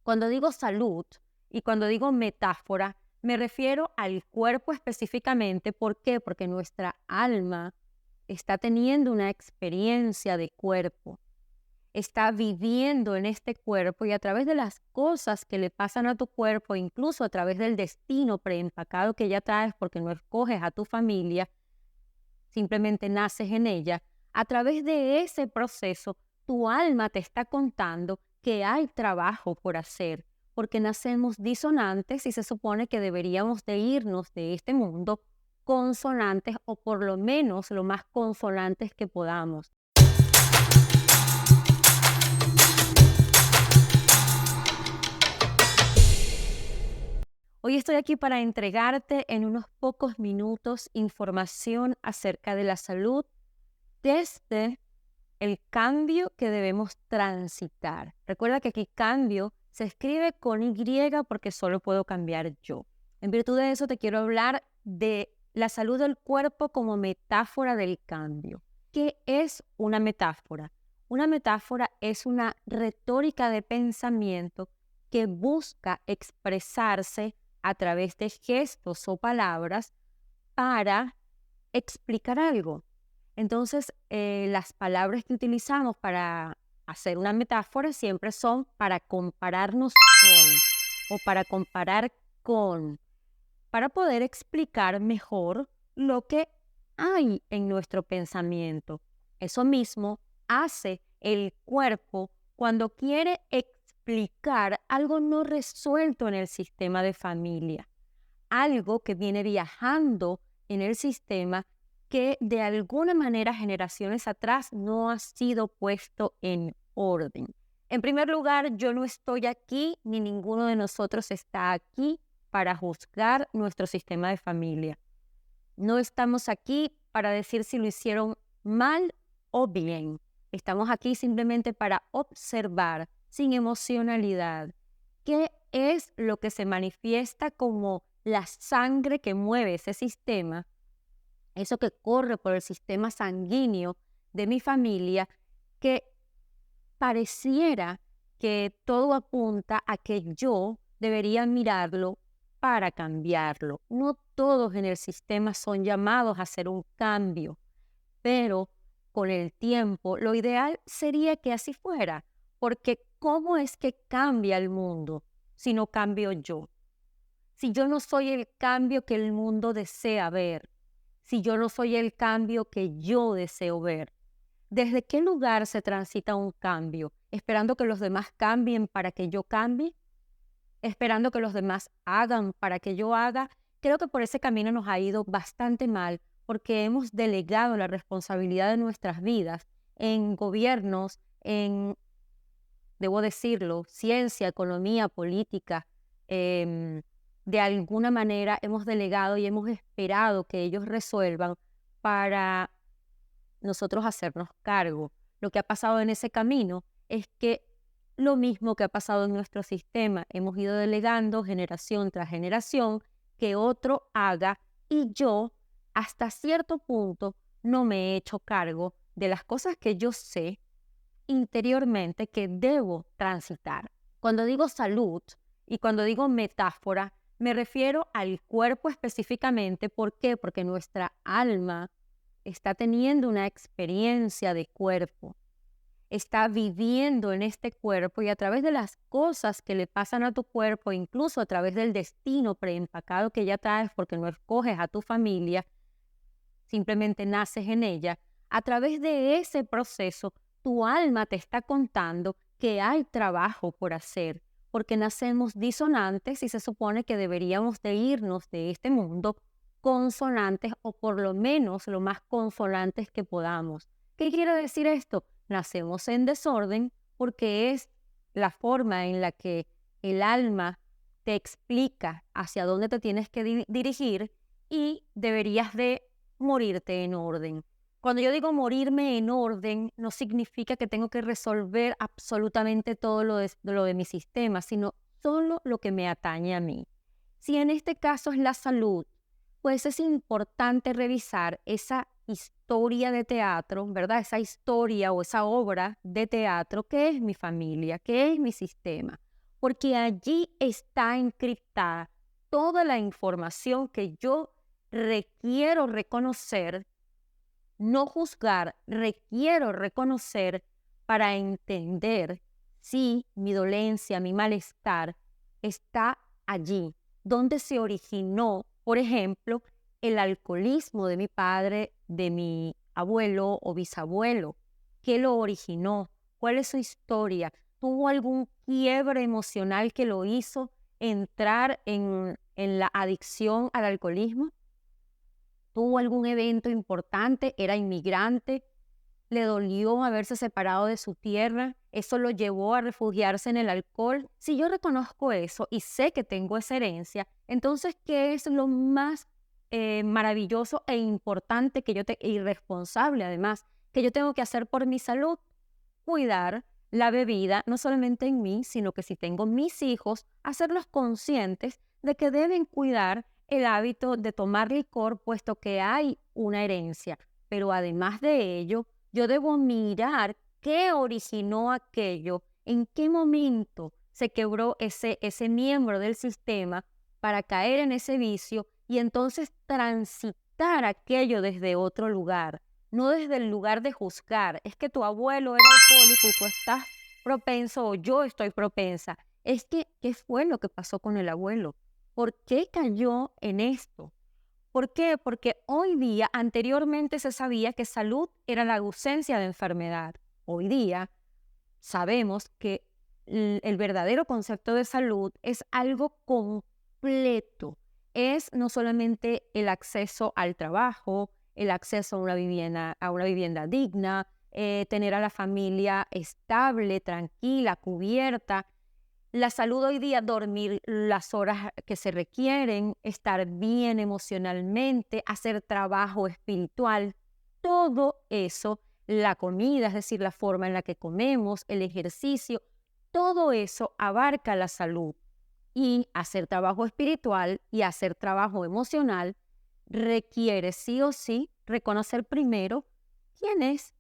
Cuando digo salud y cuando digo metáfora, me refiero al cuerpo específicamente. ¿Por qué? Porque nuestra alma está teniendo una experiencia de cuerpo, está viviendo en este cuerpo y a través de las cosas que le pasan a tu cuerpo, incluso a través del destino preempacado que ya traes porque no escoges a tu familia, simplemente naces en ella. A través de ese proceso, tu alma te está contando que hay trabajo por hacer, porque nacemos disonantes y se supone que deberíamos de irnos de este mundo consonantes o por lo menos lo más consonantes que podamos. Hoy estoy aquí para entregarte en unos pocos minutos información acerca de la salud desde el cambio que debemos transitar. Recuerda que aquí cambio se escribe con Y porque solo puedo cambiar yo. En virtud de eso te quiero hablar de la salud del cuerpo como metáfora del cambio. ¿Qué es una metáfora? Una metáfora es una retórica de pensamiento que busca expresarse a través de gestos o palabras para explicar algo. Entonces, las palabras que utilizamos para hacer una metáfora siempre son para compararnos con o para comparar con, para poder explicar mejor lo que hay en nuestro pensamiento. Eso mismo hace el cuerpo cuando quiere explicar algo no resuelto en el sistema de familia, algo que viene viajando en el sistema que de alguna manera generaciones atrás no ha sido puesto en orden. En primer lugar, yo no estoy aquí, ni ninguno de nosotros está aquí para juzgar nuestro sistema de familia. No estamos aquí para decir si lo hicieron mal o bien. Estamos aquí simplemente para observar sin emocionalidad qué es lo que se manifiesta como la sangre que mueve ese sistema, eso que corre por el sistema sanguíneo de mi familia, que pareciera que todo apunta a que yo debería mirarlo para cambiarlo. No todos en el sistema son llamados a hacer un cambio, pero con el tiempo lo ideal sería que así fuera, porque ¿cómo es que cambia el mundo si no cambio yo? Si yo no soy el cambio que el mundo desea ver, si yo no soy el cambio que yo deseo ver. ¿Desde qué lugar se transita un cambio? ¿Esperando que los demás cambien para que yo cambie? ¿Esperando que los demás hagan para que yo haga? Creo que por ese camino nos ha ido bastante mal porque hemos delegado la responsabilidad de nuestras vidas en gobiernos, en, debo decirlo, ciencia, economía, política. De alguna manera hemos delegado y hemos esperado que ellos resuelvan para nosotros hacernos cargo. Lo que ha pasado en ese camino es que lo mismo que ha pasado en nuestro sistema, hemos ido delegando generación tras generación que otro haga y yo hasta cierto punto no me he hecho cargo de las cosas que yo sé interiormente que debo transitar. Cuando digo salud y cuando digo metáfora, me refiero al cuerpo específicamente. ¿Por qué? Porque nuestra alma está teniendo una experiencia de cuerpo, está viviendo en este cuerpo y a través de las cosas que le pasan a tu cuerpo, incluso a través del destino preempacado que ya traes porque no escoges a tu familia, simplemente naces en ella. A través de ese proceso, tu alma te está contando que hay trabajo por hacer, porque nacemos disonantes y se supone que deberíamos de irnos de este mundo consonantes o por lo menos lo más consonantes que podamos. ¿Qué quiere decir esto? Nacemos en desorden porque es la forma en la que el alma te explica hacia dónde te tienes que dirigir y deberías de morirte en orden. Cuando yo digo morirme en orden, no significa que tengo que resolver absolutamente todo lo de mi sistema, sino solo lo que me atañe a mí. Si en este caso es la salud, pues es importante revisar esa historia de teatro, ¿verdad? Esa historia o esa obra de teatro que es mi familia, que es mi sistema. porque allí está encriptada toda la información que yo requiero reconocer, no juzgar, requiero reconocer para entender si mi dolencia, mi malestar está allí, donde se originó, por ejemplo, el alcoholismo de mi padre, de mi abuelo o bisabuelo. ¿Qué lo originó? ¿Cuál es su historia? ¿Tuvo algún quiebre emocional que lo hizo entrar en la adicción al alcoholismo? ¿Tuvo algún evento importante? ¿Era inmigrante? ¿Le dolió haberse separado de su tierra? ¿Eso lo llevó a refugiarse en el alcohol? Si yo reconozco eso y sé que tengo esa herencia, entonces, ¿qué es lo más maravilloso e importante y responsable además, que yo tengo que hacer por mi salud? Cuidar la bebida, no solamente en mí, sino que si tengo mis hijos, hacerlos conscientes de que deben cuidar el hábito de tomar licor, puesto que hay una herencia. Pero además de ello, yo debo mirar qué originó aquello, en qué momento se quebró ese miembro del sistema para caer en ese vicio y entonces transitar aquello desde otro lugar, no desde el lugar de juzgar. Es que tu abuelo era alcohólico y tú estás propenso o yo estoy propensa. Es que, ¿qué fue lo que pasó con el abuelo? ¿Por qué cayó en esto? ¿Por qué? Porque hoy día, anteriormente se sabía que salud era la ausencia de enfermedad. Hoy día sabemos que el verdadero concepto de salud es algo completo. Es no solamente el acceso al trabajo, el acceso a una vivienda digna, tener a la familia estable, tranquila, cubierta. La salud hoy día, dormir las horas que se requieren, estar bien emocionalmente, hacer trabajo espiritual, todo eso, la comida, es decir, la forma en la que comemos, el ejercicio, todo eso abarca la salud. Y hacer trabajo espiritual y hacer trabajo emocional requiere sí o sí reconocer primero quién es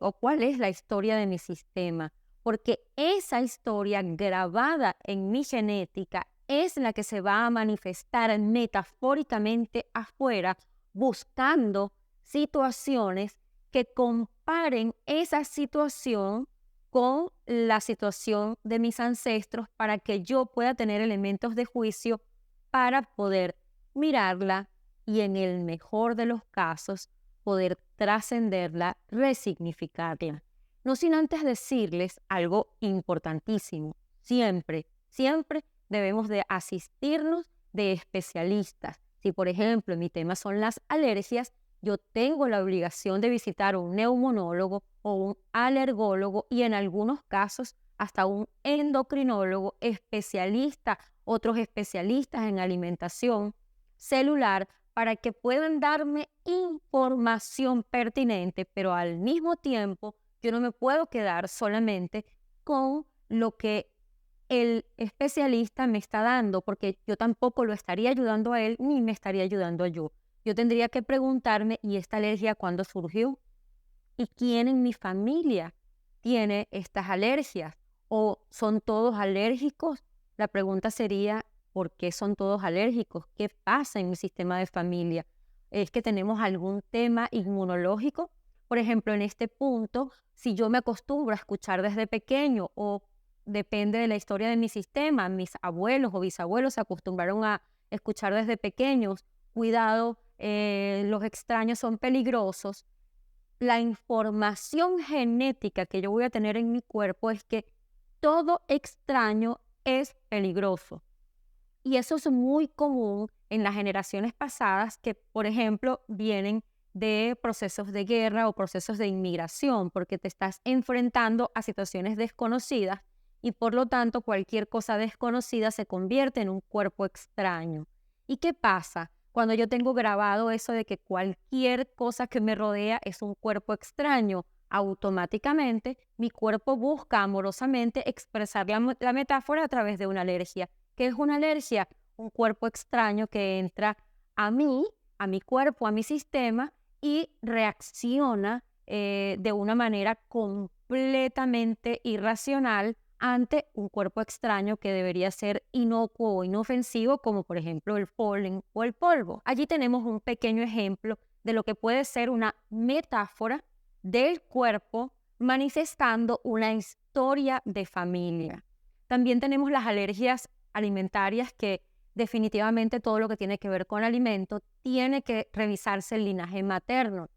o cuál es la historia de mi sistema, porque esa historia grabada en mi genética es la que se va a manifestar metafóricamente afuera, buscando situaciones que comparen esa situación con la situación de mis ancestros para que yo pueda tener elementos de juicio para poder mirarla y en el mejor de los casos poder trascenderla, resignificarla. No sin antes decirles algo importantísimo. Siempre, siempre debemos de asistirnos de especialistas. Si, por ejemplo, mi tema son las alergias, yo tengo la obligación de visitar a un neumonólogo o un alergólogo y en algunos casos hasta un endocrinólogo especialista, otros especialistas en alimentación celular para que puedan darme información pertinente, pero al mismo tiempo yo no me puedo quedar solamente con lo que el especialista me está dando, porque yo tampoco lo estaría ayudando a él ni me estaría ayudando a yo. Yo tendría que preguntarme, ¿y esta alergia cuándo surgió? ¿Y quién en mi familia tiene estas alergias? ¿O son todos alérgicos? La pregunta sería, ¿por qué son todos alérgicos? ¿Qué pasa en mi sistema de familia? ¿Es que tenemos algún tema inmunológico? Por ejemplo, en este punto, si yo me acostumbro a escuchar desde pequeño o depende de la historia de mi sistema, mis abuelos o bisabuelos se acostumbraron a escuchar desde pequeños, cuidado, los extraños son peligrosos. La información genética que yo voy a tener en mi cuerpo es que todo extraño es peligroso. Y eso es muy común en las generaciones pasadas que, por ejemplo, vienen de procesos de guerra o procesos de inmigración, porque te estás enfrentando a situaciones desconocidas y por lo tanto cualquier cosa desconocida se convierte en un cuerpo extraño. ¿Y qué pasa cuando yo tengo grabado eso de que cualquier cosa que me rodea es un cuerpo extraño? Automáticamente mi cuerpo busca amorosamente expresar la metáfora a través de una alergia. ¿Qué es una alergia? Un cuerpo extraño que entra a mí, a mi cuerpo, a mi sistema y reacciona de una manera completamente irracional ante un cuerpo extraño que debería ser inocuo o inofensivo, como por ejemplo el polen o el polvo. Allí tenemos un pequeño ejemplo de lo que puede ser una metáfora del cuerpo manifestando una historia de familia. También tenemos las alergias alimentarias, que definitivamente todo lo que tiene que ver con alimento tiene que revisarse el linaje materno.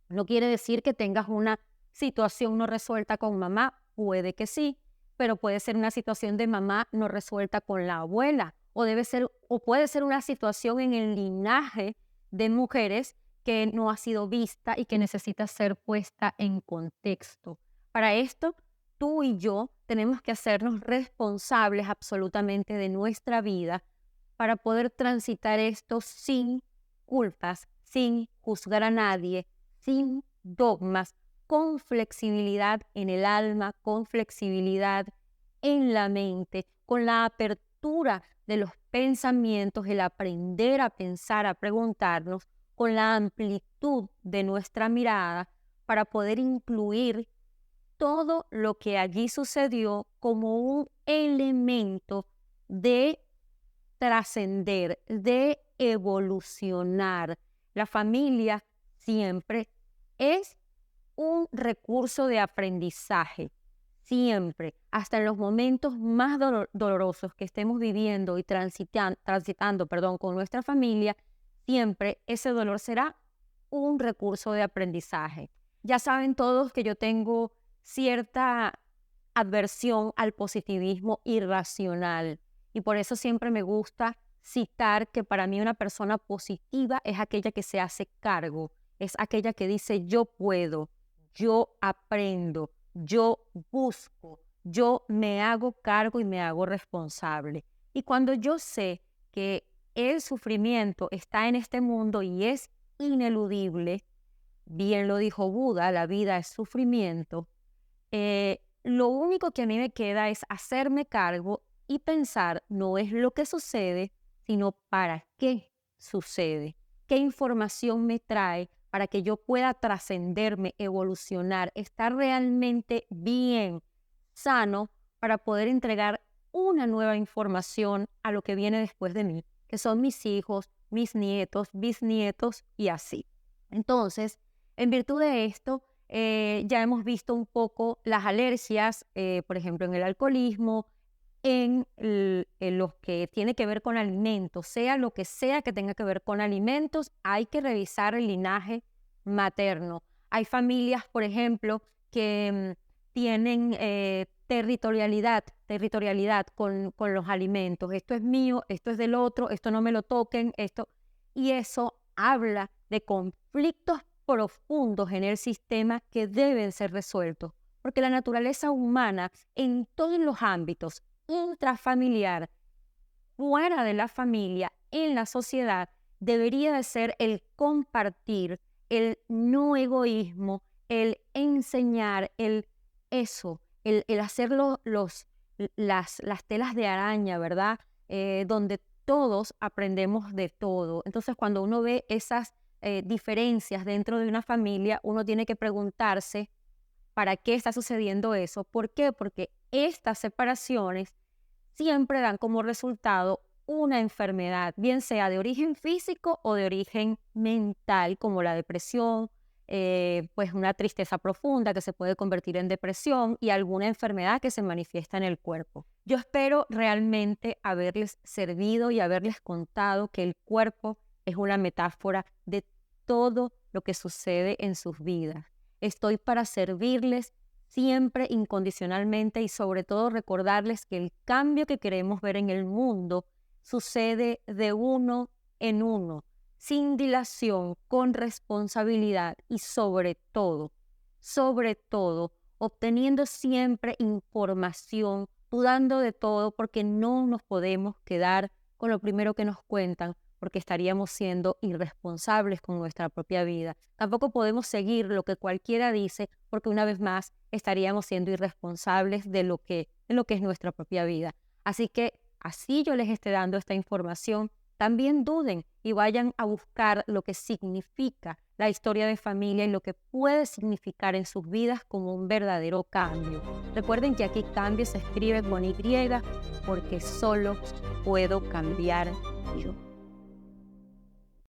No quiere decir que tengas una situación no resuelta con mamá, puede que sí, pero puede ser una situación de mamá no resuelta con la abuela, o puede ser una situación en el linaje de mujeres que no ha sido vista y que necesita ser puesta en contexto. Para esto, tú y yo tenemos que hacernos responsables absolutamente de nuestra vida para poder transitar esto sin culpas, sin juzgar a nadie, sin dogmas, con flexibilidad en el alma, con flexibilidad en la mente, con la apertura de los pensamientos, el aprender a pensar, a preguntarnos, con la amplitud de nuestra mirada para poder incluir todo lo que allí sucedió como un elemento de trascender, de evolucionar. La familia siempre es un recurso de aprendizaje, siempre, hasta en los momentos más dolorosos que estemos viviendo y transitando, con nuestra familia, siempre ese dolor será un recurso de aprendizaje. Ya saben todos que yo tengo cierta adversión al positivismo irracional y por eso siempre me gusta citar que para mí una persona positiva es aquella que se hace cargo, es aquella que dice yo puedo, yo aprendo, yo busco, yo me hago cargo y me hago responsable. Y cuando yo sé que el sufrimiento está en este mundo y es ineludible, bien lo dijo Buda, la vida es sufrimiento, lo único que a mí me queda es hacerme cargo y pensar no es lo que sucede, sino para qué sucede, qué información me trae para que yo pueda trascenderme, evolucionar, estar realmente bien, sano, para poder entregar una nueva información a lo que viene después de mí, que son mis hijos, mis nietos, bisnietos y así. Entonces, en virtud de esto, ya hemos visto un poco las alergias, por ejemplo, en el alcoholismo, en lo que tiene que ver con alimentos, sea lo que sea que tenga que ver con alimentos, hay que revisar el linaje materno. Hay familias, por ejemplo, que tienen territorialidad con los alimentos. Esto es mío, esto es del otro, esto no me lo toquen, esto. Y eso habla de conflictos profundos en el sistema que deben ser resueltos, porque la naturaleza humana en todos los ámbitos, intrafamiliar, fuera de la familia, en la sociedad, debería de ser el compartir, el no egoísmo, el enseñar, el hacer las telas de araña, ¿verdad? Donde todos aprendemos de todo. Entonces, cuando uno ve esas diferencias dentro de una familia, uno tiene que preguntarse para qué está sucediendo eso. ¿Por qué? Porque estas separaciones siempre dan como resultado una enfermedad, bien sea de origen físico o de origen mental, como la depresión, pues una tristeza profunda que se puede convertir en depresión y alguna enfermedad que se manifiesta en el cuerpo. Yo espero realmente haberles servido y haberles contado que el cuerpo es una metáfora de todo lo que sucede en sus vidas. Estoy para servirles siempre incondicionalmente y sobre todo recordarles que el cambio que queremos ver en el mundo sucede de uno en uno, sin dilación, con responsabilidad y sobre todo, obteniendo siempre información, dudando de todo porque no nos podemos quedar con lo primero que nos cuentan, porque estaríamos siendo irresponsables con nuestra propia vida. Tampoco podemos seguir lo que cualquiera dice, porque una vez más estaríamos siendo irresponsables de lo que es nuestra propia vida. Así que así yo les esté dando esta información, también duden y vayan a buscar lo que significa la historia de familia y lo que puede significar en sus vidas como un verdadero cambio. Recuerden que aquí cambio se escribe con Y porque solo puedo cambiar yo.